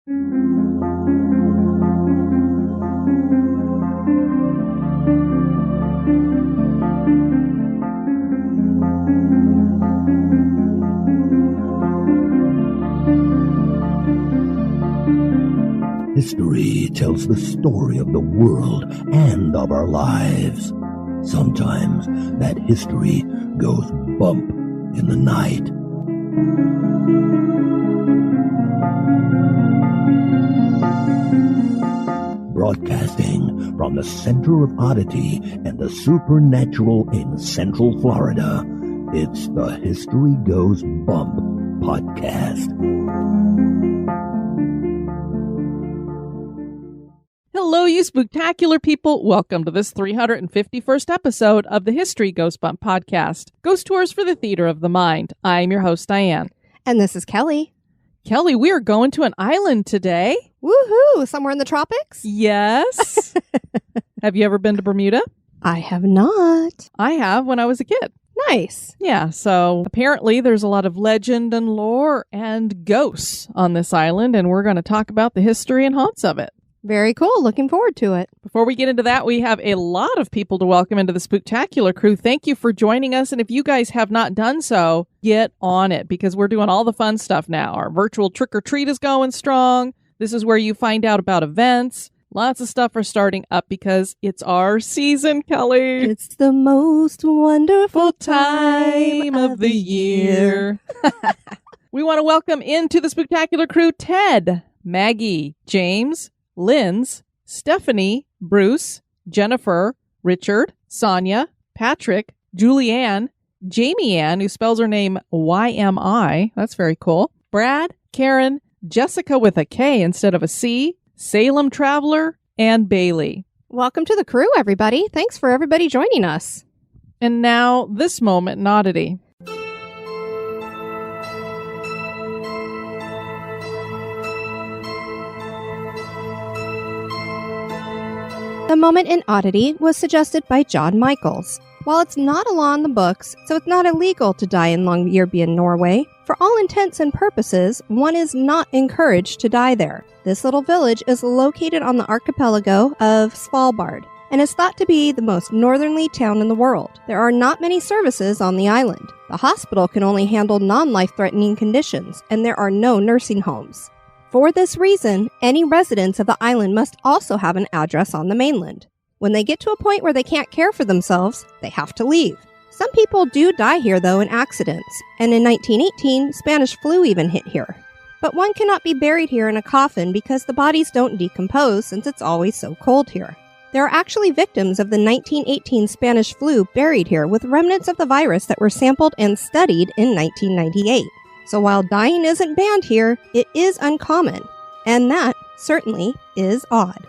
History tells the story of the world and of our lives. Sometimes that history goes bump in the night. Broadcasting from the center of Oddity and the supernatural in Central Florida, it's the History Goes Bump podcast. Hello, you spooktacular people. Welcome to this 351st episode of the History Goes Bump podcast, Ghost Tours for the Theater of the Mind. I'm your host, Diane. And this is Kelly. Kelly, we are going to an island today. Woohoo! Somewhere in the tropics? Yes. Have you ever been to Bermuda? I have not. I have when I was a kid. Nice. Yeah, so apparently there's a lot of legend and lore and ghosts on this island, and we're going to talk about the history and haunts of it. Very cool. Looking forward to it. Before we get into that, we have a lot of people to welcome into the Spooktacular crew. Thank you for joining us. And if you guys have not done so, get on it because we're doing all the fun stuff now. Our virtual trick or treat is going strong. This is where you find out about events. Lots of stuff are starting up because it's our season, Kelly. It's the most wonderful time of the year. We want to welcome into the Spooktacular crew Ted, Maggie, James, Linz, Stephanie, Bruce, Jennifer, Richard, Sonia, Patrick, Julianne, Jamie Ann, who spells her name Y-M-I. That's very cool. Brad, Karen, Jessica with a K instead of a C, Salem Traveler, and Bailey. Welcome to the crew, everybody. Thanks for everybody joining us. And now, this moment in Oddity. The moment in Oddity was suggested by John Michaels. While it's not a law in the books, so it's not illegal to die in Longyearbyen, Norway, for all intents and purposes, one is not encouraged to die there. This little village is located on the archipelago of Svalbard and is thought to be the most northerly town in the world. There are not many services on the island. The hospital can only handle non-life-threatening conditions, and there are no nursing homes. For this reason, any residents of the island must also have an address on the mainland. When they get to a point where they can't care for themselves, they have to leave. Some people do die here, though, in accidents, and in 1918, Spanish flu even hit here. But one cannot be buried here in a coffin because the bodies don't decompose since it's always so cold here. There are actually victims of the 1918 Spanish flu buried here with remnants of the virus that were sampled and studied in 1998. So while dying isn't banned here, it is uncommon, and that certainly is odd.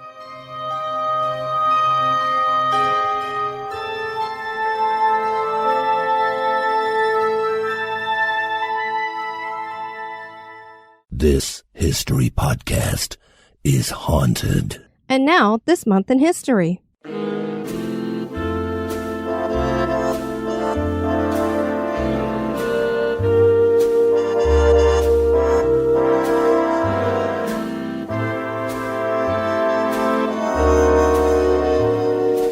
This history podcast is haunted. And now, this month in history.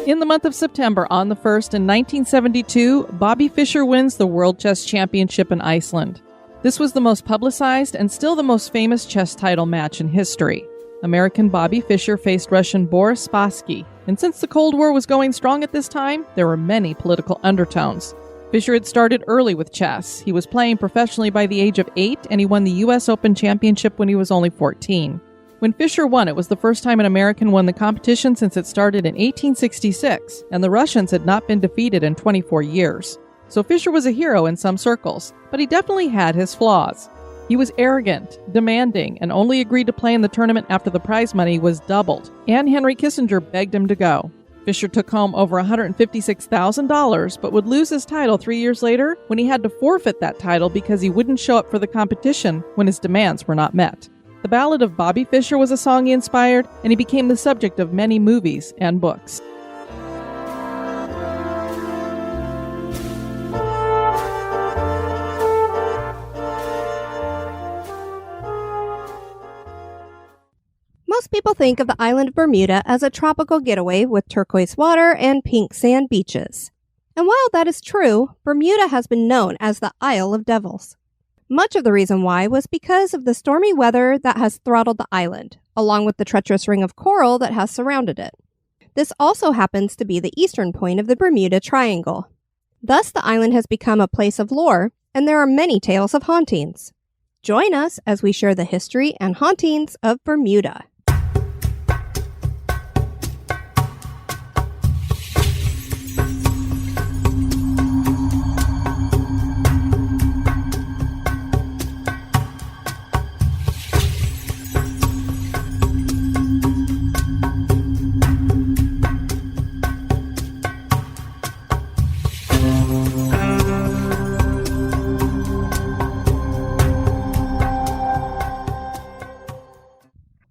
In the month of September, on the 1st in 1972, Bobby Fischer wins the World Chess Championship in Iceland. This was the most publicized and still the most famous chess title match in history. American Bobby Fischer faced Russian Boris Spassky, and since the Cold War was going strong at this time, there were many political undertones. Fischer had started early with chess. He was playing professionally by the age of 8, and he won the U.S. Open Championship when he was only 14. When Fischer won, it was the first time an American won the competition since it started in 1866, and the Russians had not been defeated in 24 years. So Fischer was a hero in some circles, but he definitely had his flaws. He was arrogant, demanding, and only agreed to play in the tournament after the prize money was doubled, and Henry Kissinger begged him to go. Fischer took home over $156,000, but would lose his title 3 years later when he had to forfeit that title because he wouldn't show up for the competition when his demands were not met. The Ballad of Bobby Fischer was a song he inspired, and he became the subject of many movies and books. Most people think of the island of Bermuda as a tropical getaway with turquoise water and pink sand beaches. And while that is true, Bermuda has been known as the Isle of Devils. Much of the reason why was because of the stormy weather that has throttled the island, along with the treacherous ring of coral that has surrounded it. This also happens to be the eastern point of the Bermuda Triangle. Thus, the island has become a place of lore, and there are many tales of hauntings. Join us as we share the history and hauntings of Bermuda.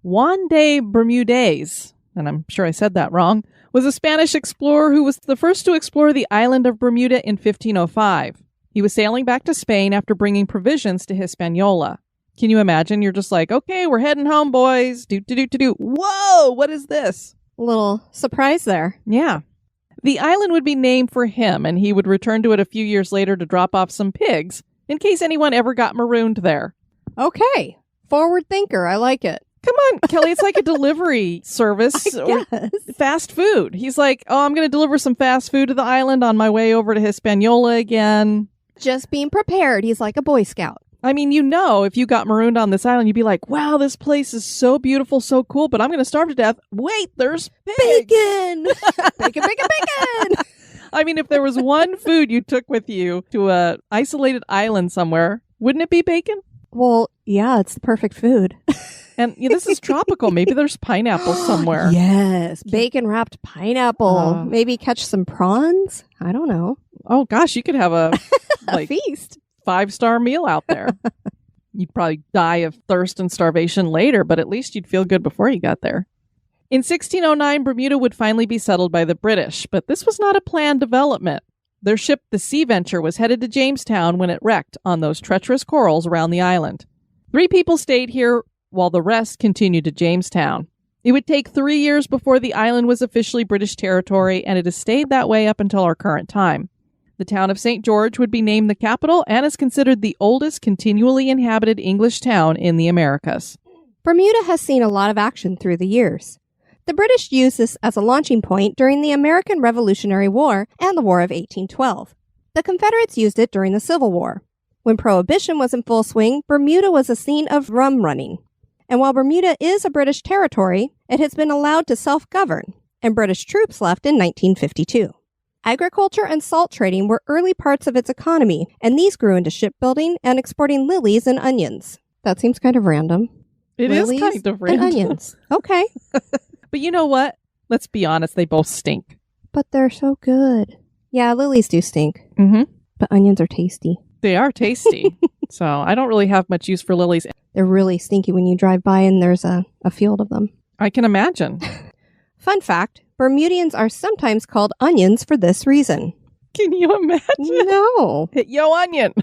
Juan de Bermudez, and I'm sure I said that wrong, was a Spanish explorer who was the first to explore the island of Bermuda in 1505. He was sailing back to Spain after bringing provisions to Hispaniola. Can you imagine? You're just like, okay, we're heading home, boys. Do. Whoa, what is this? A little surprise there. Yeah. The island would be named for him, and he would return to it a few years later to drop off some pigs, in case anyone ever got marooned there. Okay. Forward thinker. I like it. Come on, Kelly, it's like a delivery service or fast food. He's like, oh, I'm going to deliver some fast food to the island on my way over to Hispaniola again. Just being prepared. He's like a Boy Scout. I mean, if you got marooned on this island, you'd be like, wow, this place is so beautiful, so cool, but I'm going to starve to death. Wait, there's pigs. Bacon! Bacon! I mean, if there was one food you took with you to a isolated island somewhere, wouldn't it be bacon? Well, yeah, it's the perfect food. And this is tropical. Maybe there's pineapple somewhere. Yes, bacon-wrapped pineapple. Maybe catch some prawns? I don't know. Oh, gosh, you could have a feast. 5-star meal out there. You'd probably die of thirst and starvation later, but at least you'd feel good before you got there. In 1609, Bermuda would finally be settled by the British, but this was not a planned development. Their ship, the Sea Venture, was headed to Jamestown when it wrecked on those treacherous corals around the island. 3 people stayed here while the rest continued to Jamestown. It would take 3 years before the island was officially British territory, and it has stayed that way up until our current time. The town of St. George would be named the capital and is considered the oldest continually inhabited English town in the Americas. Bermuda has seen a lot of action through the years. The British used this as a launching point during the American Revolutionary War and the War of 1812. The Confederates used it during the Civil War. When Prohibition was in full swing, Bermuda was a scene of rum running. And while Bermuda is a British territory, it has been allowed to self-govern, and British troops left in 1952. Agriculture and salt trading were early parts of its economy, and these grew into shipbuilding and exporting lilies and onions. That seems kind of random. It is kind of random. And onions. Okay. But you know what? Let's be honest, they both stink. But they're so good. Yeah, lilies do stink. Mm-hmm. But onions are tasty. They are tasty. So I don't really have much use for lilies. They're really stinky when you drive by and there's a field of them. I can imagine. Fun fact, Bermudians are sometimes called onions for this reason. Can you imagine? No. Yo, onion.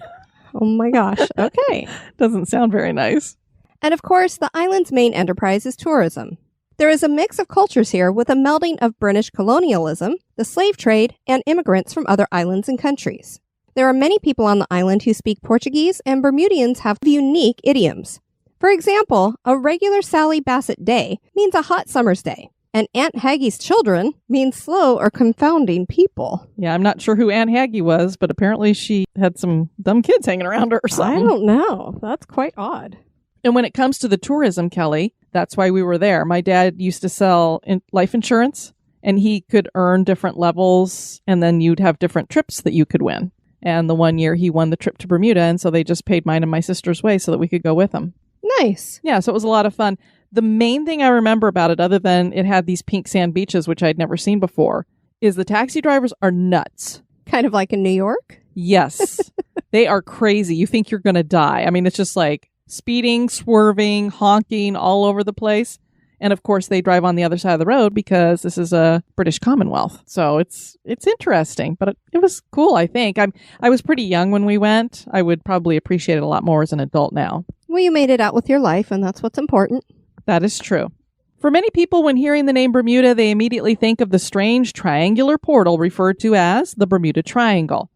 Oh my gosh. Okay. Doesn't sound very nice. And of course, the island's main enterprise is tourism. There is a mix of cultures here with a melding of British colonialism, the slave trade, and immigrants from other islands and countries. There are many people on the island who speak Portuguese, and Bermudians have unique idioms. For example, a regular Sally Bassett day means a hot summer's day, and Aunt Haggie's children means slow or confounding people. Yeah, I'm not sure who Aunt Haggie was, but apparently she had some dumb kids hanging around her or something. I don't know. That's quite odd. And when it comes to the tourism, Kelly, that's why we were there. My dad used to sell life insurance, and he could earn different levels, and then you'd have different trips that you could win. And the one year he won the trip to Bermuda, and so they just paid mine and my sister's way so that we could go with him. Nice. Yeah, so it was a lot of fun. The main thing I remember about it, other than it had these pink sand beaches, which I'd never seen before, is the taxi drivers are nuts. Kind of like in New York? Yes. They are crazy. You think you're going to die. I mean, it's just like speeding, swerving, honking all over the place. And of course, they drive on the other side of the road because this is a British Commonwealth. So it's interesting, but it was cool, I think. I was pretty young when we went. I would probably appreciate it a lot more as an adult now. Well, you made it out with your life, and that's what's important. That is true. For many people, when hearing the name Bermuda, they immediately think of the strange triangular portal referred to as the Bermuda Triangle.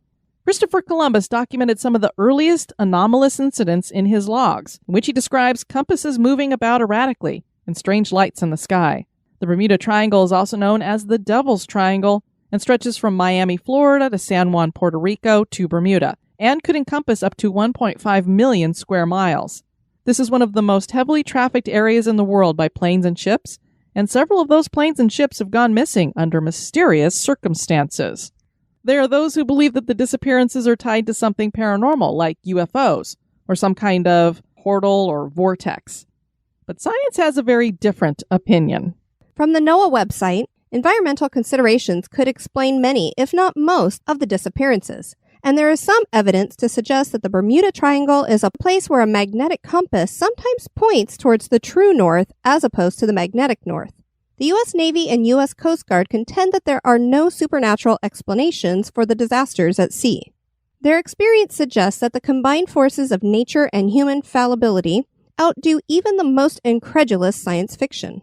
Christopher Columbus documented some of the earliest anomalous incidents in his logs, in which he describes compasses moving about erratically and strange lights in the sky. The Bermuda Triangle is also known as the Devil's Triangle and stretches from Miami, Florida to San Juan, Puerto Rico to Bermuda, and could encompass up to 1.5 million square miles. This is one of the most heavily trafficked areas in the world by planes and ships, and several of those planes and ships have gone missing under mysterious circumstances. There are those who believe that the disappearances are tied to something paranormal, like UFOs, or some kind of portal or vortex. But science has a very different opinion. From the NOAA website, environmental considerations could explain many, if not most, of the disappearances. And there is some evidence to suggest that the Bermuda Triangle is a place where a magnetic compass sometimes points towards the true north as opposed to the magnetic north. The U.S. Navy and U.S. Coast Guard contend that there are no supernatural explanations for the disasters at sea. Their experience suggests that the combined forces of nature and human fallibility outdo even the most incredulous science fiction.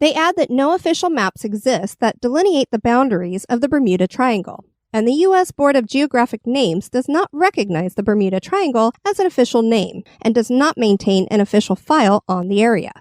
They add that no official maps exist that delineate the boundaries of the Bermuda Triangle, and the U.S. Board of Geographic Names does not recognize the Bermuda Triangle as an official name and does not maintain an official file on the area.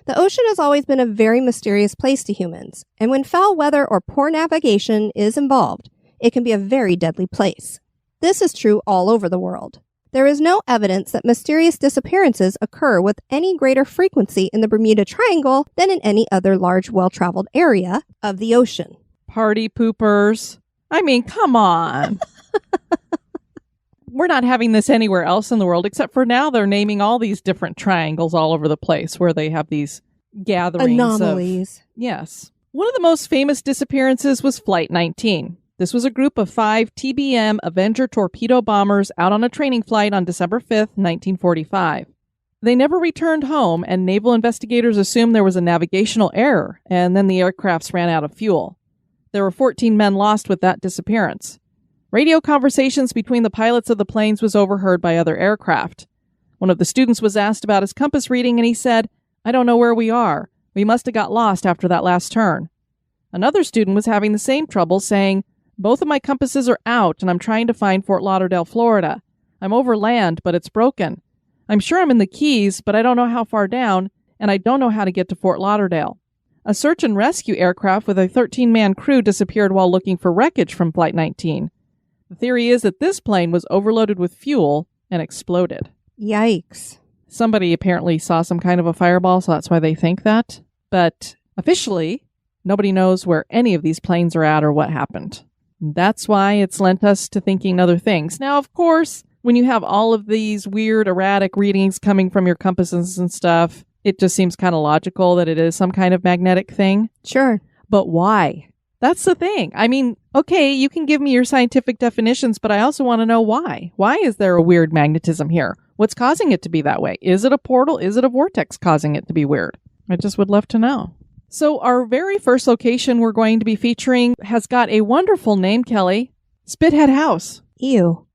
The ocean has always been a very mysterious place to humans, and when foul weather or poor navigation is involved, it can be a very deadly place. This is true all over the world. There is no evidence that mysterious disappearances occur with any greater frequency in the Bermuda Triangle than in any other large, well-traveled area of the ocean. Party poopers. I mean, come on. We're not having this anywhere else in the world, except for now they're naming all these different triangles all over the place where they have these gatherings. Anomalies. Yes. One of the most famous disappearances was Flight 19. This was a group of 5 TBM Avenger torpedo bombers out on a training flight on December 5th, 1945. They never returned home, and naval investigators assumed there was a navigational error, and then the aircrafts ran out of fuel. There were 14 men lost with that disappearance. Radio conversations between the pilots of the planes was overheard by other aircraft. One of the students was asked about his compass reading, and he said, "I don't know where we are. We must have got lost after that last turn." Another student was having the same trouble, saying, "Both of my compasses are out, and I'm trying to find Fort Lauderdale, Florida. I'm over land, but it's broken. I'm sure I'm in the Keys, but I don't know how far down, and I don't know how to get to Fort Lauderdale." A search and rescue aircraft with a 13-man crew disappeared while looking for wreckage from Flight 19. The theory is that this plane was overloaded with fuel and exploded. Yikes. Somebody apparently saw some kind of a fireball, so that's why they think that. But officially, nobody knows where any of these planes are at or what happened. That's why it's lent us to thinking other things. Now, of course, when you have all of these weird, erratic readings coming from your compasses and stuff, it just seems kind of logical that it is some kind of magnetic thing. Sure. But why? That's the thing. I mean, okay, you can give me your scientific definitions, but I also want to know why. Why is there a weird magnetism here? What's causing it to be that way? Is it a portal? Is it a vortex causing it to be weird? I just would love to know. So our very first location we're going to be featuring has got a wonderful name, Kelly. Spithead House. Ew.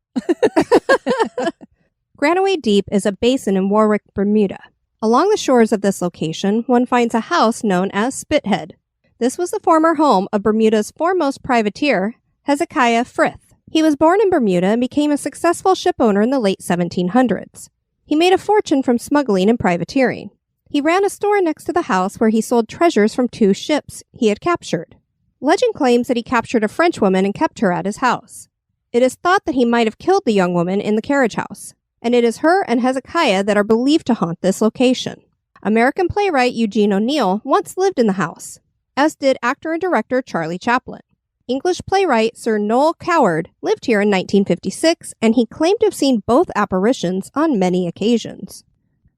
Granaway Deep is a basin in Warwick, Bermuda. Along the shores of this location, one finds a house known as Spithead. This was the former home of Bermuda's foremost privateer, Hezekiah Frith. He was born in Bermuda and became a successful shipowner in the late 1700s. He made a fortune from smuggling and privateering. He ran a store next to the house where he sold treasures from 2 ships he had captured. Legend claims that he captured a French woman and kept her at his house. It is thought that he might have killed the young woman in the carriage house, and it is her and Hezekiah that are believed to haunt this location. American playwright Eugene O'Neill once lived in the house, as did actor and director Charlie Chaplin. English playwright Sir Noel Coward lived here in 1956, and he claimed to have seen both apparitions on many occasions.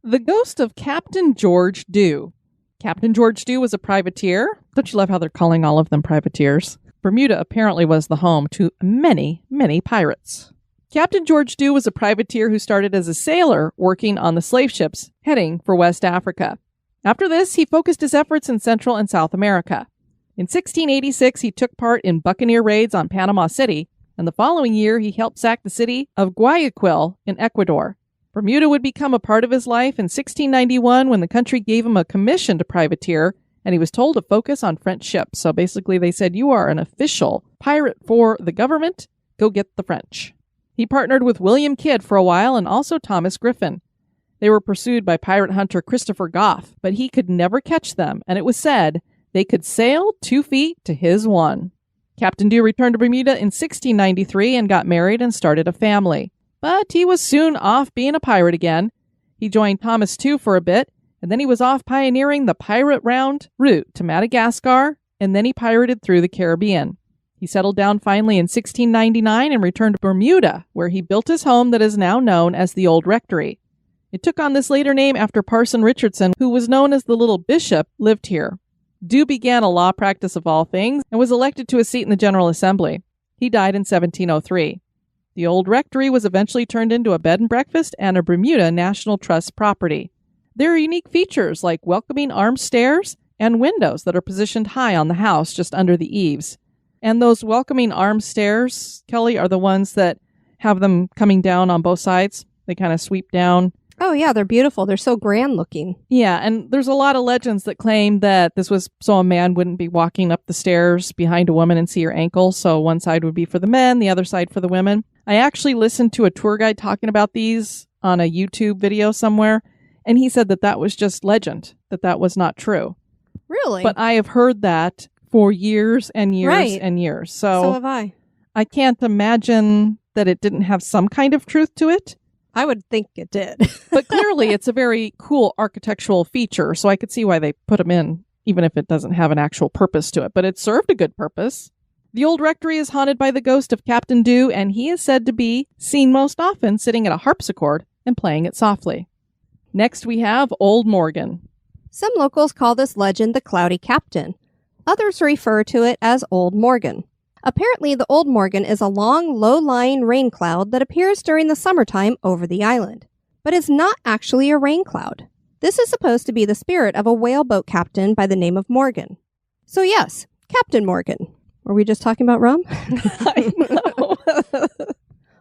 The ghost of Captain George Dew. Captain George Dew was a privateer. Don't you love how they're calling all of them privateers? Bermuda apparently was the home to many, many pirates. Captain George Dew was a privateer who started as a sailor working on the slave ships heading for West Africa. After this, he focused his efforts in Central and South America. In 1686, he took part in buccaneer raids on Panama City, and the following year he helped sack the city of Guayaquil in Ecuador. Bermuda would become a part of his life in 1691 when the country gave him a commission to privateer and he was told to focus on French ships. So basically they said, you are an official pirate for the government. Go get the French. He partnered with William Kidd for a while and also Thomas Griffin. They were pursued by pirate hunter Christopher Goff, but he could never catch them, and it was said they could sail 2 feet to his 1. Captain Dew returned to Bermuda in 1693 and got married and started a family. But he was soon off being a pirate again. He joined Thomas Tew for a bit, and then he was off pioneering the pirate round route to Madagascar, and then he pirated through the Caribbean. He settled down finally in 1699 and returned to Bermuda, where he built his home that is now known as the Old Rectory. It took on this later name after Parson Richardson, who was known as the Little Bishop, lived here. Dew began a law practice of all things and was elected to a seat in the General Assembly. He died in 1703. The Old Rectory was eventually turned into a bed and breakfast and a Bermuda National Trust property. There are unique features like welcoming armed stairs and windows that are positioned high on the house just under the eaves. And those welcoming armed stairs, Kelly, are the ones that have them coming down on both sides. They kind of sweep down. Oh, yeah, they're beautiful. They're so grand looking. Yeah, and there's a lot of legends that claim that this was so a man wouldn't be walking up the stairs behind a woman and see her ankle. So one side would be for the men, the other side for the women. I actually listened to a tour guide talking about these on a YouTube video somewhere, and he said that was just legend, that was not true. Really? But I have heard that for years and years and years. So have I. I can't imagine that it didn't have some kind of truth to it. I would think it did. But clearly it's a very cool architectural feature, so I could see why they put them in, even if it doesn't have an actual purpose to it. But it served a good purpose. The Old Rectory is haunted by the ghost of Captain Dew, and he is said to be seen most often sitting at a harpsichord and playing it softly. Next we have Old Morgan. Some locals call this legend the Cloudy Captain. Others refer to it as Old Morgan. Apparently, the Old Morgan is a long, low-lying rain cloud that appears during the summertime over the island, but is not actually a rain cloud. This is supposed to be the spirit of a whaleboat captain by the name of Morgan. So yes, Captain Morgan. Were we just talking about rum? I know.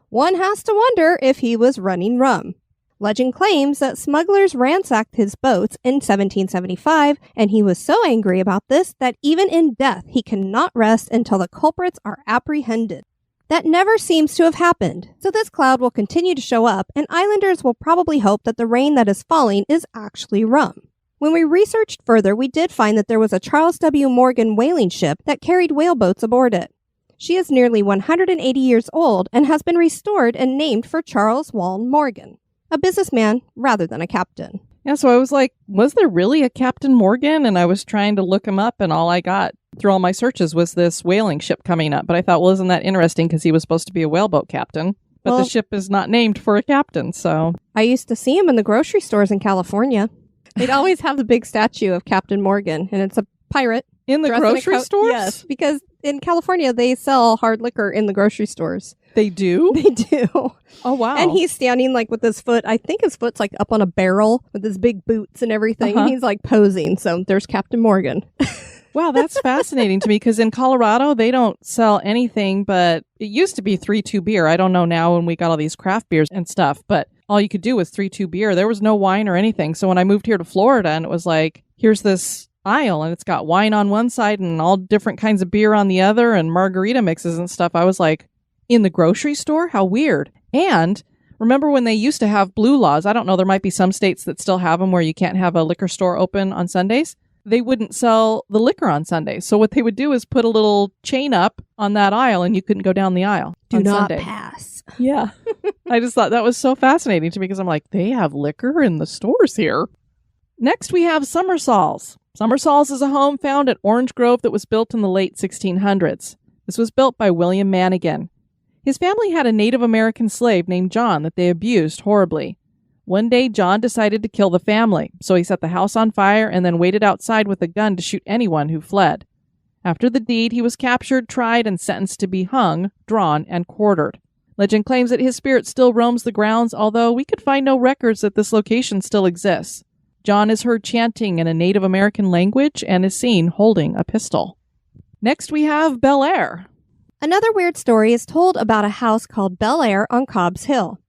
One has to wonder if he was running rum. Legend claims that smugglers ransacked his boats in 1775, and he was so angry about this that even in death he cannot rest until the culprits are apprehended. That never seems to have happened, so this cloud will continue to show up, and islanders will probably hope that the rain that is falling is actually rum. When we researched further, we did find that there was a Charles W. Morgan whaling ship that carried whaleboats aboard it. She is nearly 180 years old and has been restored and named for Charles Waln Morgan, a businessman rather than a captain. Yeah, so I was like, was there really a Captain Morgan? And I was trying to look him up, and all I got through all my searches was this whaling ship coming up. But I thought, well, isn't that interesting? Because he was supposed to be a whaleboat captain. But the ship is not named for a captain, so... I used to see him in the grocery stores in California. They'd always have the big statue of Captain Morgan, and it's a pirate. In the grocery stores? Yes, because in California, they sell hard liquor in the grocery stores. They do? They do. Oh, wow. And he's standing like with his foot, I think his foot's like up on a barrel with his big boots and everything. Uh-huh. He's like posing. So there's Captain Morgan. Wow, that's fascinating to me, because in Colorado, they don't sell anything, but it used to be 3-2 beer. I don't know now when we got all these craft beers and stuff, but all you could do was 3-2 beer. There was no wine or anything. So when I moved here to Florida, and it was like, here's this aisle, and it's got wine on one side and all different kinds of beer on the other and margarita mixes and stuff, I was like, in the grocery store? How weird. And remember when they used to have blue laws? I don't know, there might be some states that still have them where you can't have a liquor store open on Sundays. They wouldn't sell the liquor on Sundays. So what they would do is put a little chain up on that aisle, and you couldn't go down the aisle on Sunday. Do not pass. Yeah. I just thought that was so fascinating to me, because I'm like, they have liquor in the stores here. Next, we have Summersalls. Summersalls is a home found at Orange Grove that was built in the late 1600s. This was built by William Manigan. His family had a Native American slave named John that they abused horribly. One day, John decided to kill the family, so he set the house on fire and then waited outside with a gun to shoot anyone who fled. After the deed, he was captured, tried, and sentenced to be hung, drawn, and quartered. Legend claims that his spirit still roams the grounds, although we could find no records that this location still exists. John is heard chanting in a Native American language and is seen holding a pistol. Next, we have Bel Air. Another weird story is told about a house called Bel Air on Cobb's Hill.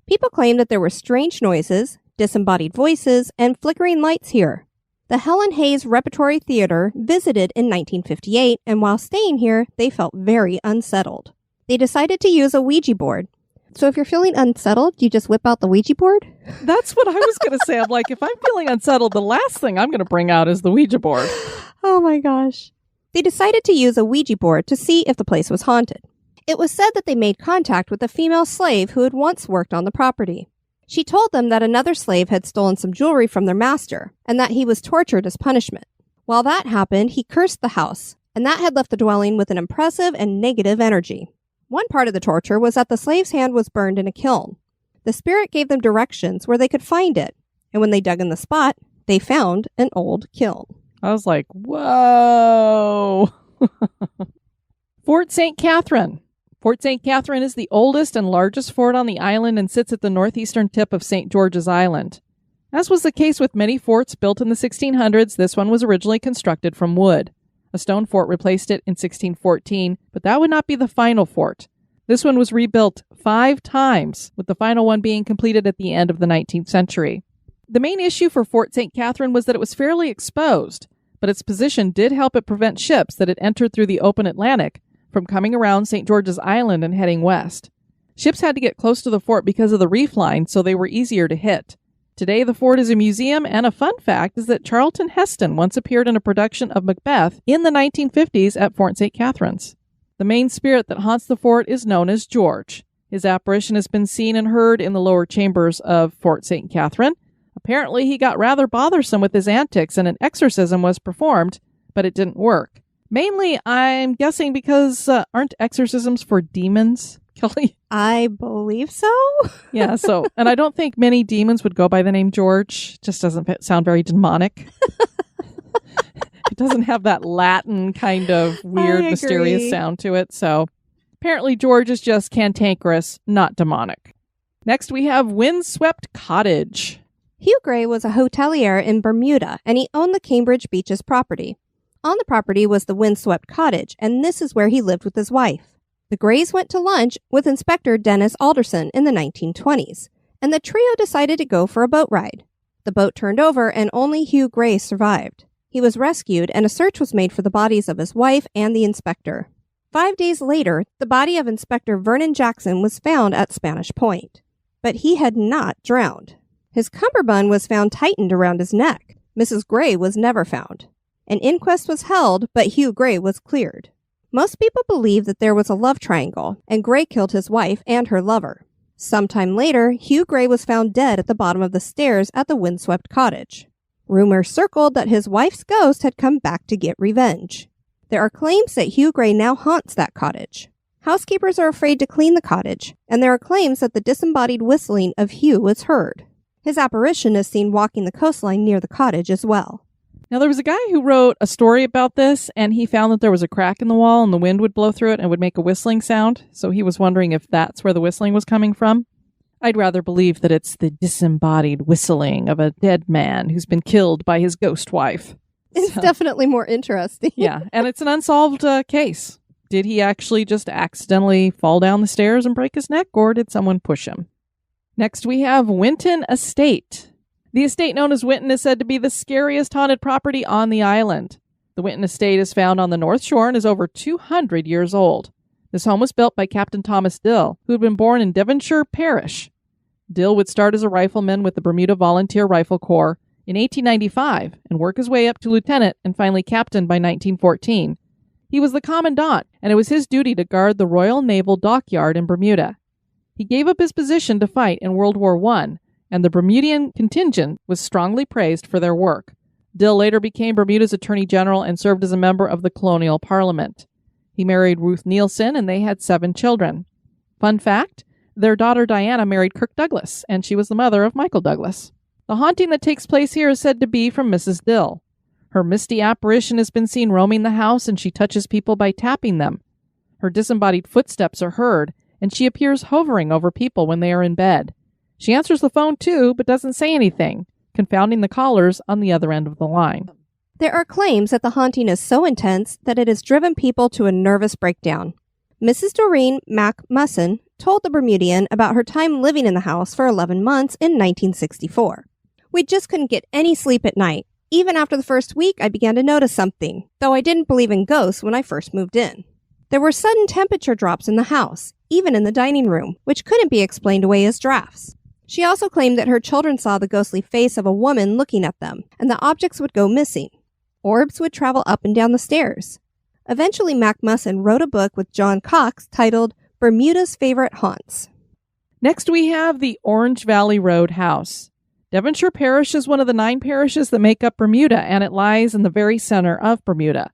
People claim that there were strange noises, disembodied voices, and flickering lights here. The Helen Hayes Repertory Theater visited in 1958, and while staying here, they felt very unsettled. They decided to use a Ouija board. So if you're feeling unsettled, you just whip out the Ouija board? That's what I was going to say. I'm like, if I'm feeling unsettled, the last thing I'm going to bring out is the Ouija board. Oh my gosh. They decided to use a Ouija board to see if the place was haunted. It was said that they made contact with a female slave who had once worked on the property. She told them that another slave had stolen some jewelry from their master and that he was tortured as punishment. While that happened, he cursed the house, and that had left the dwelling with an impressive and negative energy. One part of the torture was that the slave's hand was burned in a kiln. The spirit gave them directions where they could find it, and when they dug in the spot, they found an old kiln. I was like, whoa. Fort St. Catherine. Fort St. Catherine is the oldest and largest fort on the island and sits at the northeastern tip of St. George's Island. As was the case with many forts built in the 1600s, this one was originally constructed from wood. A stone fort replaced it in 1614, but that would not be the final fort. This one was rebuilt 5 times, with the final one being completed at the end of the 19th century. The main issue for Fort St. Catherine was that it was fairly exposed, but its position did help it prevent ships that had entered through the open Atlantic from coming around St. George's Island and heading west. Ships had to get close to the fort because of the reef line, so they were easier to hit. Today, the fort is a museum, and a fun fact is that Charlton Heston once appeared in a production of Macbeth in the 1950s at Fort St. Catherine's. The main spirit that haunts the fort is known as George. His apparition has been seen and heard in the lower chambers of Fort St. Catherine. Apparently, he got rather bothersome with his antics, and an exorcism was performed, but it didn't work. Mainly, I'm guessing because aren't exorcisms for demons, Kelly? I believe so. Yeah, and I don't think many demons would go by the name George. Just doesn't sound very demonic. It doesn't have that Latin kind of weird, mysterious sound to it. So apparently George is just cantankerous, not demonic. Next, we have Windswept Cottage. Hugh Gray was a hotelier in Bermuda, and he owned the Cambridge Beaches property. On the property was the Windswept Cottage, and this is where he lived with his wife. The Grays went to lunch with Inspector Dennis Alderson in the 1920s, and the trio decided to go for a boat ride. The boat turned over, and only Hugh Gray survived. He was rescued, and a search was made for the bodies of his wife and the inspector. 5 days later, the body of Inspector Vernon Jackson was found at Spanish Point, but he had not drowned. His cummerbund was found tightened around his neck. Mrs. Gray was never found. An inquest was held, but Hugh Gray was cleared. Most people believe that there was a love triangle, and Gray killed his wife and her lover. Sometime later, Hugh Gray was found dead at the bottom of the stairs at the Windswept Cottage. Rumors circled that his wife's ghost had come back to get revenge. There are claims that Hugh Gray now haunts that cottage. Housekeepers are afraid to clean the cottage, and there are claims that the disembodied whistling of Hugh is heard. His apparition is seen walking the coastline near the cottage as well. Now, there was a guy who wrote a story about this, and he found that there was a crack in the wall and the wind would blow through it and would make a whistling sound. So he was wondering if that's where the whistling was coming from. I'd rather believe that it's the disembodied whistling of a dead man who's been killed by his ghost wife. It's definitely more interesting. Yeah, and it's an unsolved case. Did he actually just accidentally fall down the stairs and break his neck, or did someone push him? Next, we have Winton Estate. The estate known as Winton is said to be the scariest haunted property on the island. The Winton Estate is found on the North Shore and is over 200 years old. This home was built by Captain Thomas Dill, who had been born in Devonshire Parish. Dill would start as a rifleman with the Bermuda Volunteer Rifle Corps in 1895 and work his way up to lieutenant and finally captain by 1914. He was the commandant, and it was his duty to guard the Royal Naval Dockyard in Bermuda. He gave up his position to fight in World War I, and the Bermudian contingent was strongly praised for their work. Dill later became Bermuda's Attorney General and served as a member of the Colonial Parliament. He married Ruth Nielsen, and they had 7 children. Fun fact, their daughter Diana married Kirk Douglas, and she was the mother of Michael Douglas. The haunting that takes place here is said to be from Mrs. Dill. Her misty apparition has been seen roaming the house, and she touches people by tapping them. Her disembodied footsteps are heard, and she appears hovering over people when they are in bed. She answers the phone too, but doesn't say anything, confounding the callers on the other end of the line. There are claims that the haunting is so intense that it has driven people to a nervous breakdown. Mrs. Doreen Mac Musson told the Bermudian about her time living in the house for 11 months in 1964. We just couldn't get any sleep at night. even after the first week, I began to notice something, though I didn't believe in ghosts when I first moved in. There were sudden temperature drops in the house, even in the dining room, which couldn't be explained away as drafts. She also claimed that her children saw the ghostly face of a woman looking at them, and the objects would go missing. Orbs would travel up and down the stairs. Eventually, Mac Musson wrote a book with John Cox titled Bermuda's Favorite Haunts. Next, we have the Orange Valley Road house. Devonshire Parish is one of the 9 parishes that make up Bermuda, and it lies in the very center of Bermuda.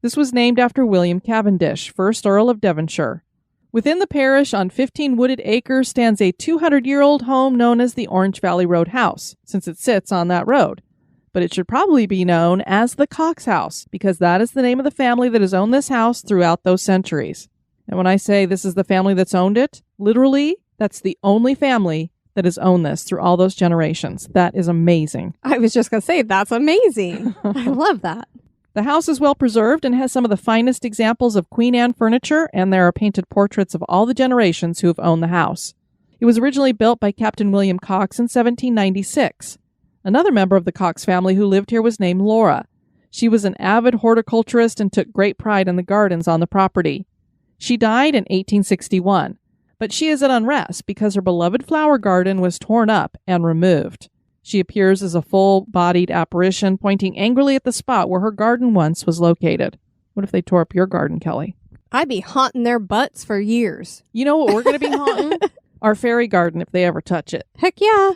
This was named after William Cavendish, 1st Earl of Devonshire. Within the parish, on 15 wooded acres, stands a 200-year-old home known as the Orange Valley Road house, since it sits on that road. But it should probably be known as the Cox house, because that is the name of the family that has owned this house throughout those centuries. And when I say this is the family that's owned it, literally, that's the only family that has owned this through all those generations. That is amazing. I was just going to say, that's amazing. I love that. The house is well preserved and has some of the finest examples of Queen Anne furniture, and there are painted portraits of all the generations who have owned the house. It was originally built by Captain William Cox in 1796. Another member of the Cox family who lived here was named Laura. She was an avid horticulturist and took great pride in the gardens on the property. She died in 1861, but she is at unrest because her beloved flower garden was torn up and removed. She appears as a full-bodied apparition, pointing angrily at the spot where her garden once was located. What if they tore up your garden, Kelly? I'd be haunting their butts for years. You know what we're going to be haunting? Our fairy garden if they ever touch it. Heck yeah.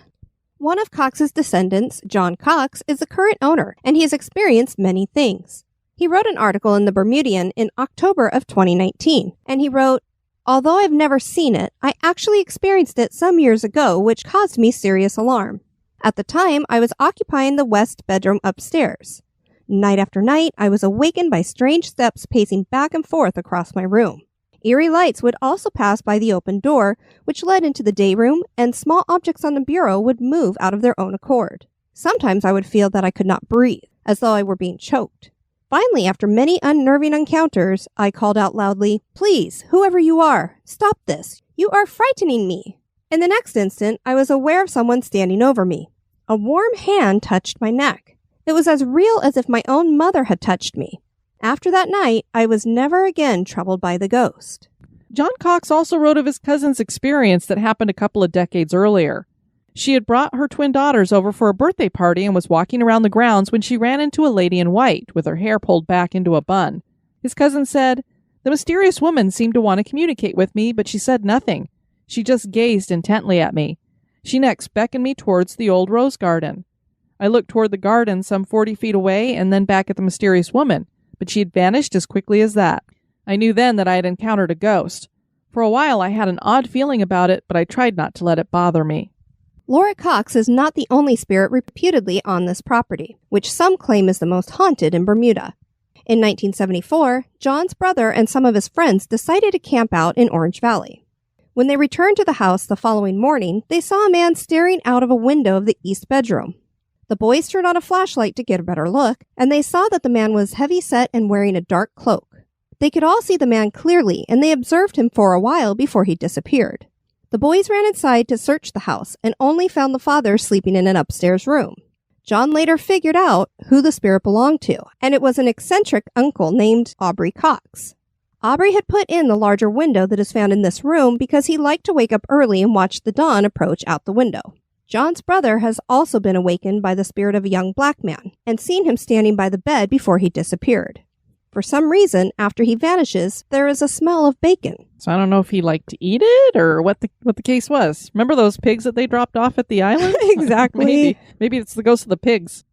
One of Cox's descendants, John Cox, is the current owner, and he has experienced many things. He wrote an article in the Bermudian in October of 2019, and he wrote, "Although I've never seen it, I actually experienced it some years ago, which caused me serious alarm. At the time, I was occupying the west bedroom upstairs. Night after night, I was awakened by strange steps pacing back and forth across my room. Eerie lights would also pass by the open door, which led into the day room, and small objects on the bureau would move out of their own accord. Sometimes I would feel that I could not breathe, as though I were being choked. Finally, after many unnerving encounters, I called out loudly, 'Please, whoever you are, stop this. You are frightening me.' In the next instant, I was aware of someone standing over me. A warm hand touched my neck. It was as real as if my own mother had touched me. After that night, I was never again troubled by the ghost." John Cox also wrote of his cousin's experience that happened a couple of decades earlier. She had brought her twin daughters over for a birthday party and was walking around the grounds when she ran into a lady in white with her hair pulled back into a bun. His cousin said, "The mysterious woman seemed to want to communicate with me, but she said nothing. She just gazed intently at me. She next beckoned me towards the old rose garden. I looked toward the garden some 40 feet away and then back at the mysterious woman, but she had vanished as quickly as that. I knew then that I had encountered a ghost. For a while I had an odd feeling about it, but I tried not to let it bother me." Laura Cox is not the only spirit reputedly on this property, which some claim is the most haunted in Bermuda. In 1974, John's brother and some of his friends decided to camp out in Orange Valley. When they returned to the house the following morning, they saw a man staring out of a window of the east bedroom. The boys turned on a flashlight to get a better look, and they saw that the man was heavy-set and wearing a dark cloak. They could all see the man clearly, and they observed him for a while before he disappeared. The boys ran inside to search the house and only found the father sleeping in an upstairs room. John later figured out who the spirit belonged to, and it was an eccentric uncle named Aubrey Cox. Aubrey had put in the larger window that is found in this room because he liked to wake up early and watch the dawn approach out the window. John's brother has also been awakened by the spirit of a young black man and seen him standing by the bed before he disappeared. For some reason, after he vanishes, there is a smell of bacon. So I don't know if he liked to eat it or what the case was. Remember those pigs that they dropped off at the island? Exactly. Maybe it's the ghost of the pigs.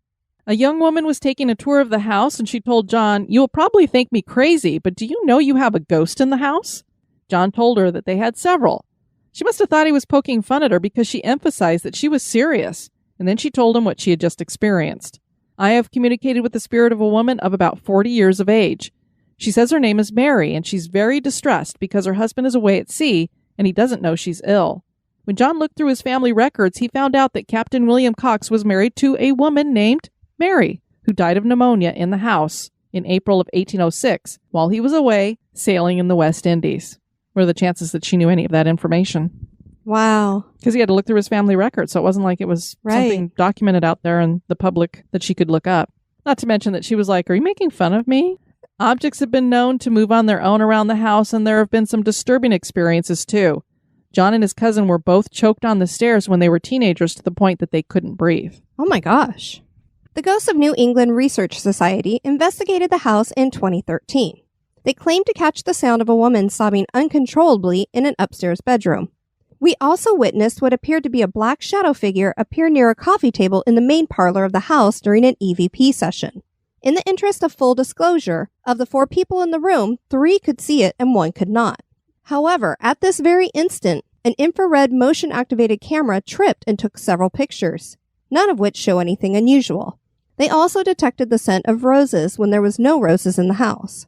A young woman was taking a tour of the house and she told John, "You'll probably think me crazy, but do you know you have a ghost in the house?" John told her that they had several. She must have thought he was poking fun at her because she emphasized that she was serious, and then she told him what she had just experienced. "I have communicated with the spirit of a woman of about 40 years of age. She says her name is Mary, and she's very distressed because her husband is away at sea, and he doesn't know she's ill." When John looked through his family records, he found out that Captain William Cox was married to a woman named Mary, who died of pneumonia in the house in April of 1806 while he was away sailing in the West Indies. What are the chances that she knew any of that information? Wow. Because he had to look through his family record, so it wasn't like it was something documented out there in the public that she could look up. Not to mention that she was like, are you making fun of me? Objects have been known to move on their own around the house, and there have been some disturbing experiences, too. John and his cousin were both choked on the stairs when they were teenagers to the point that they couldn't breathe. Oh my gosh. The Ghosts of New England Research Society investigated the house in 2013. They claimed to catch the sound of a woman sobbing uncontrollably in an upstairs bedroom. We also witnessed what appeared to be a black shadow figure appear near a coffee table in the main parlor of the house during an EVP session. In the interest of full disclosure, of the 4 people in the room, 3 could see it and 1 could not. However, at this very instant, an infrared motion-activated camera tripped and took several pictures, none of which show anything unusual. They also detected the scent of roses when there was no roses in the house.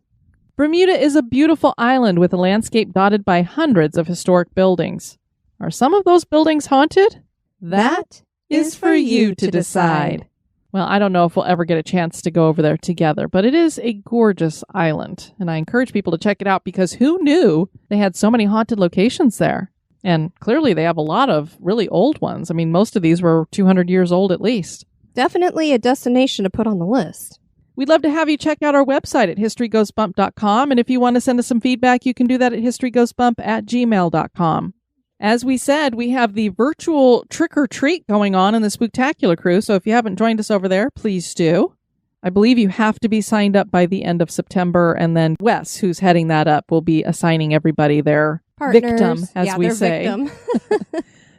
Bermuda is a beautiful island with a landscape dotted by hundreds of historic buildings. Are some of those buildings haunted? That is for you to decide. Well, I don't know if we'll ever get a chance to go over there together, but it is a gorgeous island, and I encourage people to check it out because who knew they had so many haunted locations there? And clearly they have a lot of really old ones. I mean, most of these were 200 years old at least. Definitely a destination to put on the list. We'd love to have you check out our website at historygoesbump.com, and if you want to send us some feedback, you can do that at historygoesbump@gmail.com. As we said, we have the virtual trick-or-treat going on in the Spooktacular crew, so if you haven't joined us over there, please do. I believe you have to be signed up by the end of September, and then Wes, who's heading that up, will be assigning everybody their victim, as we say. Victim.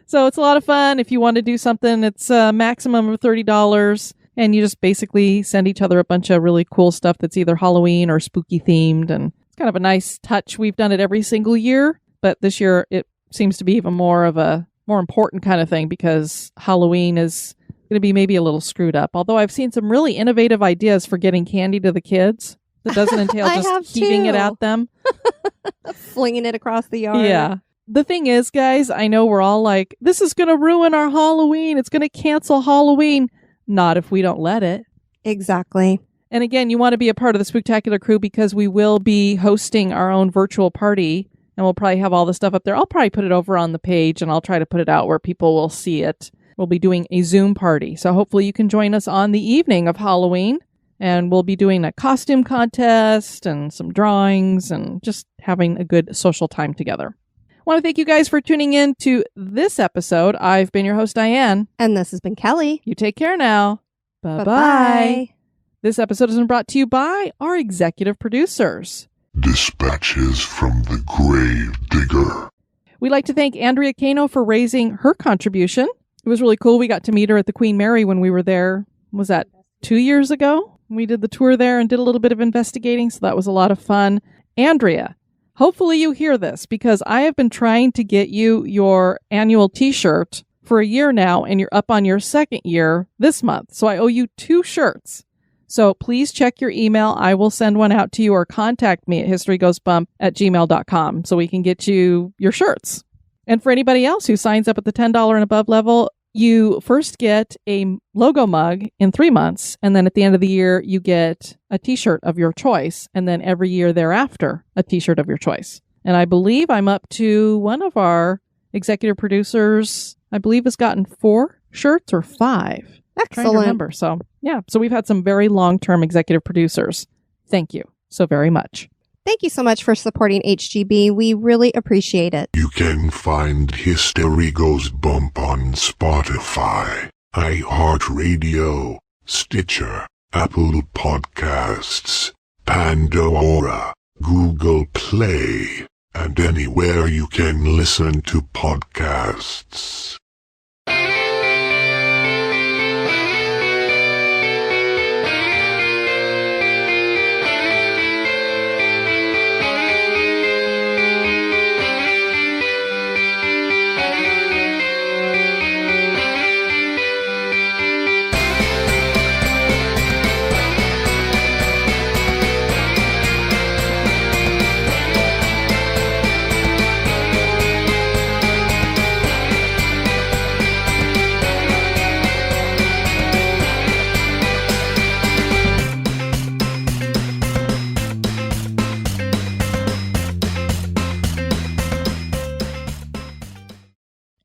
So it's a lot of fun. If you want to do something, it's a maximum of $30, and you just basically send each other a bunch of really cool stuff that's either Halloween or spooky themed, and it's kind of a nice touch. We've done it every single year, but this year it seems to be even more of a more important kind of thing because Halloween is going to be maybe a little screwed up. Although I've seen some really innovative ideas for getting candy to the kids that doesn't entail just heaving it at them. Flinging it across the yard. Yeah. The thing is, guys, I know we're all like, this is going to ruin our Halloween. It's going to cancel Halloween. Not if we don't let it. Exactly. And again, you want to be a part of the Spooktacular crew because we will be hosting our own virtual party. And we'll probably have all the stuff up there. I'll probably put it over on the page and I'll try to put it out where people will see it. We'll be doing a Zoom party. So hopefully you can join us on the evening of Halloween. And we'll be doing a costume contest and some drawings and just having a good social time together. I want to thank you guys for tuning in to this episode. I've been your host, Diane. And this has been Kelly. You take care now. Bye-bye. Bye-bye. This episode has been brought to you by our executive producers. Dispatches from the Grave Digger. We'd like to thank Andrea Cano for raising her contribution. It was really cool. We got to meet her at the Queen Mary when we were there. Was that 2 years ago? We did the tour there and did a little bit of investigating, so that was a lot of fun. Andrea, hopefully you hear this because I have been trying to get you your annual t-shirt for a year now, and you're up on your 2nd year this month. So I owe you 2 shirts. So please check your email. I will send one out to you or contact me at historygoesbump@gmail.com so we can get you your shirts. And for anybody else who signs up at the $10 and above level, you first get a logo mug in 3 months. And then at the end of the year, you get a t-shirt of your choice. And then every year thereafter, a t-shirt of your choice. And I believe I'm up to one of our executive producers, I believe has gotten 4 shirts or 5. Excellent. Trying to remember. So, yeah. So we've had some very long-term executive producers. Thank you so very much. Thank you so much for supporting HGB. We really appreciate it. You can find History Goes Bump on Spotify, iHeartRadio, Stitcher, Apple Podcasts, Pandora, Google Play, and anywhere you can listen to podcasts.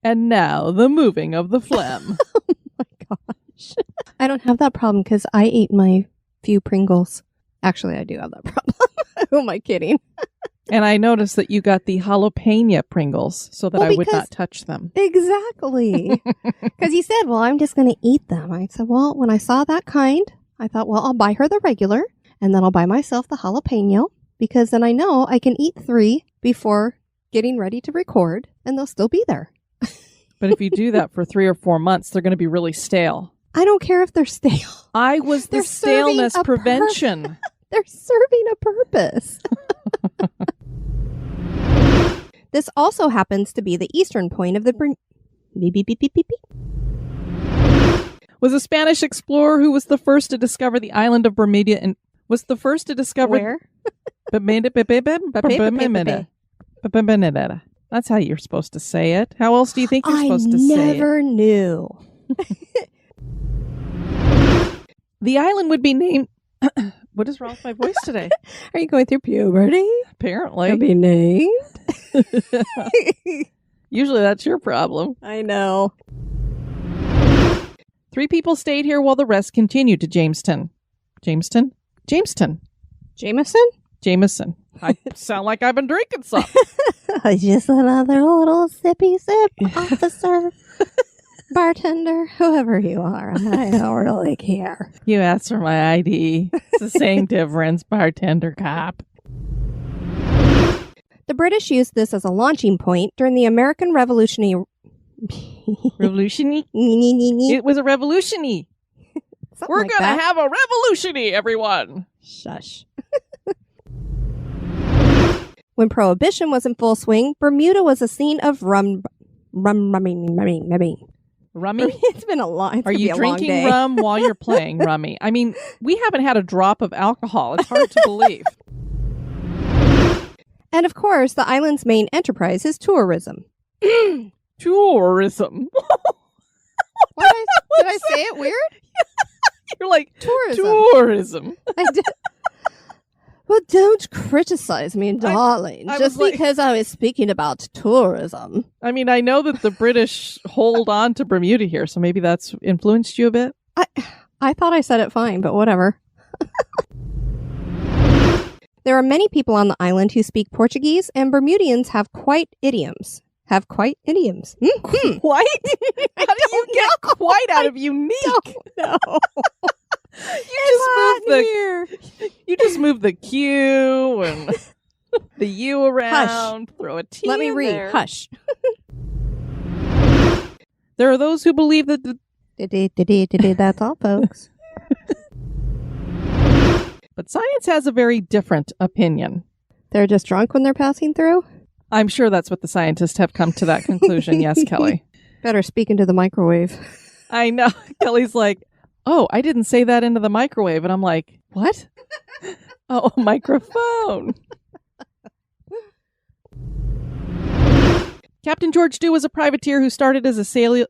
And now, the moving of the phlegm. Oh my gosh. I don't have that problem because I ate my few Pringles. Actually, I do have that problem. Who am I kidding? And I noticed that you got the jalapeno Pringles so that I would not touch them. Exactly. Because you said, well, I'm just going to eat them. I said, well, when I saw that kind, I thought, well, I'll buy her the regular and then I'll buy myself the jalapeno because then I know I can eat 3 before getting ready to record and they'll still be there. But if you do that for 3 or 4 months, they're going to be really stale. I don't care if they're stale. I was the staleness prevention. They're serving a purpose. This also happens to be the eastern point of the Was a Spanish explorer who was the first to discover the island of Bermuda and was the first to discover where? That's how you're supposed to say it. How else do you think you're supposed to say it? I never knew. The island would be named... What is wrong with my voice today? Are you going through puberty? Apparently. To be named? Usually that's your problem. I know. 3 people stayed here while the rest continued to Jamestown. Jamestown? Jameson? Jameson. I sound like I've been drinking something. Just another little sippy sip, officer, bartender, whoever you are. I don't really care. You asked for my ID. It's the same difference, bartender cop. The British used this as a launching point during the American Revolutionary... Revolutionary? It was a revolutionary. We're going to have a revolutionary, everyone. Shush. When Prohibition was in full swing, Bermuda was a scene of rummy. Rummy? It's been a long. Are you drinking rum while you're playing rummy? I mean, we haven't had a drop of alcohol. It's hard to believe. And of course, the island's main enterprise is tourism. Tourism. Did I say it weird? You're like, tourism. Tourism. I did. Well, don't criticize me, darling, just because I was speaking about tourism. I mean, I know that the British hold on to Bermuda here, so maybe that's influenced you a bit. I thought I said it fine, but whatever. There are many people on the island who speak Portuguese, and Bermudians have quite idioms. Quite? How do you get quite out of unique? No. You just move the Q and the U around. Hush. Throw a T. Let me read. There. Hush. There are those who believe that that's all, folks. But science has a very different opinion. They're just drunk when they're passing through? I'm sure that's what the scientists have come to that conclusion. Yes, Kelly. Better speak into the microwave. I know. Kelly's like, oh, I didn't say that into the microwave. And I'm like, what? Oh, microphone. Captain George Dew was a privateer who started as a sailor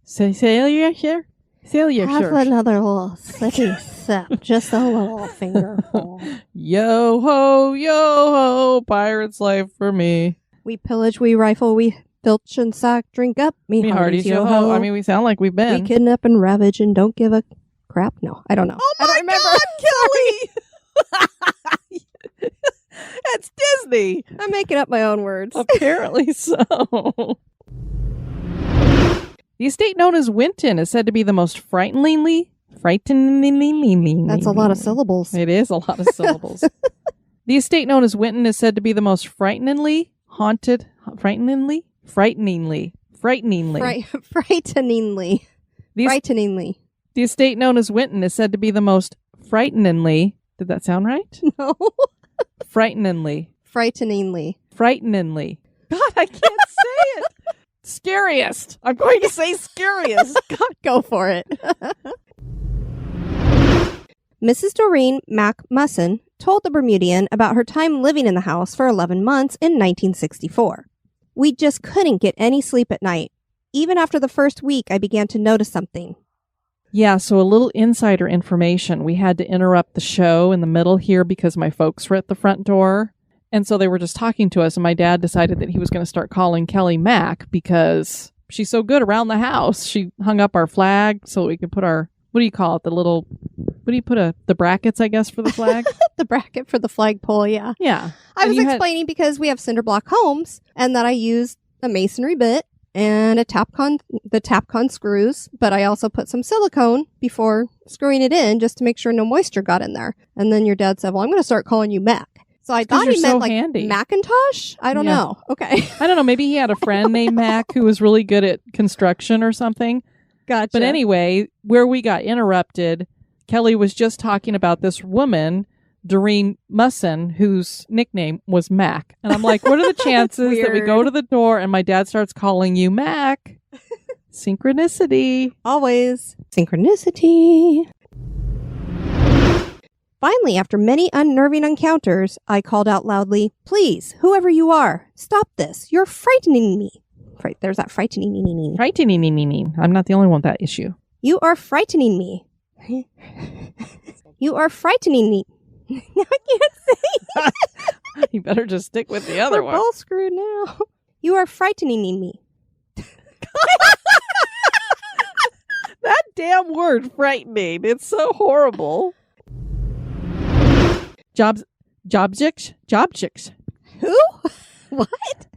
here? Have another little sippy sip. Just a little fingerful. Yo ho, pirate's life for me. We pillage, we rifle, we filch and sack, drink up, me hearties, yo ho. I mean, we sound like we've been. We kidnap and ravage and don't give a crap. No, I don't know. Oh my God, Kelly! That's Disney. I'm making up my own words. Apparently so. The estate known as Winton is said to be the most frighteningly. That's a lot of syllables. It is a lot of syllables. The estate known as Winton is said to be the most frighteningly haunted. Frighteningly. The estate known as Winton is said to be the most frighteningly. Did that sound right? No. Frighteningly. God, I can't say it. Scariest. I'm going to say scariest. God, go for it. Mrs. Doreen Mac Musson told the Bermudian about her time living in the house for 11 months in 1964. We just couldn't get any sleep at night. Even after the first week, I began to notice something. Yeah, so a little insider information. We had to interrupt the show in the middle here because my folks were at the front door. And so they were just talking to us, and my dad decided that he was going to start calling Kelly Mac because she's so good around the house. She hung up our flag so we could put our, what do you call it? The brackets, I guess, for the flag? The bracket for the flagpole, yeah. Yeah. I was explaining because we have cinder block homes and that I used a masonry bit and the Tapcon screws, but I also put some silicone before screwing it in just to make sure no moisture got in there. And then your dad said, well, I'm going to start calling you Mac. So I thought he meant like handy. Macintosh? I don't know. Okay. I don't know. Maybe he had a friend named Mac who was really good at construction or something. Gotcha. But anyway, where we got interrupted, Kelly was just talking about this woman, Doreen Musson, whose nickname was Mac. And I'm like, what are the chances that we go to the door and my dad starts calling you Mac? Synchronicity. Always. Synchronicity. Finally, after many unnerving encounters, I called out loudly, please, whoever you are, stop this. You're frightening me. Right, there's that frightening me. Frightening me. I'm not the only one with that issue. You are frightening me. You are frightening me. Now I can't say it. You better just stick with the other one. We're both screwed now. You are frightening me. That damn word, frightening. It's so horrible. Jobjicks. Who? What?